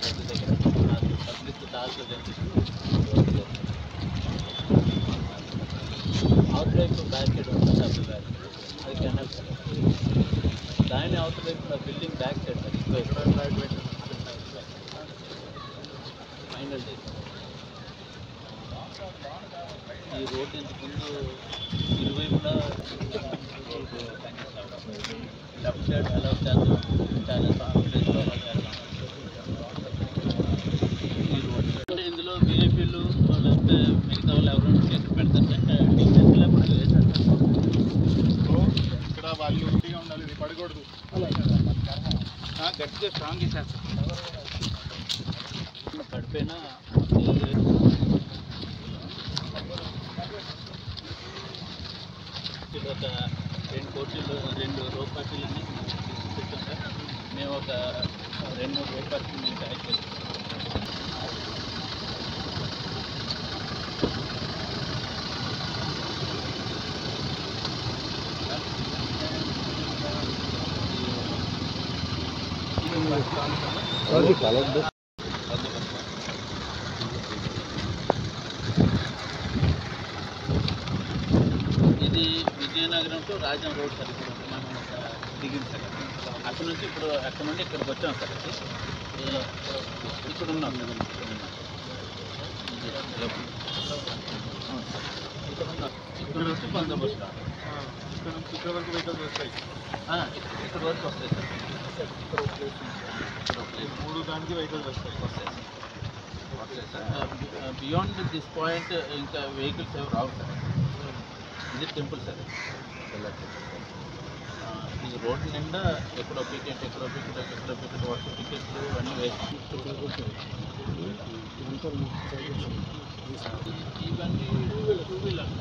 ప్రతి దగ్గర పబ్లిక్ దాంట్లో అవుట్ వైపు బ్యారికేడ్ ఉంటుంది డబుల్ బ్యారికేడ్ అది కెనాల్ సార్ దాని అవుట్ వైపు బిల్డింగ్ బ్యాక్ సైడ్ సార్ ఇటువైపు ఫైనల్ డే ఈ రోడ్డు ఇంతకుముందు ఇరువైపులా లెఫ్ట్ సైడ్ అలా చేద్దాం చాలా ప్లేస్లో అలా చేద్దాం ఈ రోడ్ అంటే ఇందులో విఐపీలు లేకపోతే మిగతా వాళ్ళు ఎవరైనా కేసులు పెడతారు డీటెయిల్స్ లేకుండా వేసారు ఇక్కడ వాళ్ళు ఉండిగా ఉండాలి ఇది పడకూడదు గట్టిగా స్ట్రాంగ్ చేసేస్తారు పడిపోయినా ఒక 2 కోట్లు 2 రోడ్ పార్టీలన్నీ పెట్టాం సార్ మేము ఒక 2-3 రోడ్ పార్టీలు మేము తయారు చేస్తాం ఇది Vizianagaram to Rajam road sir ఇప్పుడు మనం దిగింది సార్ అక్కడ నుంచి ఇప్పుడు అక్కడ నుండి ఇక్కడికి వచ్చాం సార్ ఇక్కడ ఉన్నాం ఇక్కడ నుంచి బందోబస్తు ఇక్కడ నుంచి ఇక్కడ వరకు వెహికల్స్ వస్తాయి ఇక్కడ వరకు వస్తాయి సార్ మూడు దానికి వెహికల్స్ వస్తాయి సార్ బియాండ్ దిస్ పాయింట్ ఇంకా వెహికల్స్ ఏమి రావు సార్ ఇది టెంపుల్ సార్ ఈ రోడ్డు నిండా ఎక్కడో టికెట్ వాట్సాప్ టికెట్లు అన్నీ వేసి ఇవన్నీ 2 వీలర్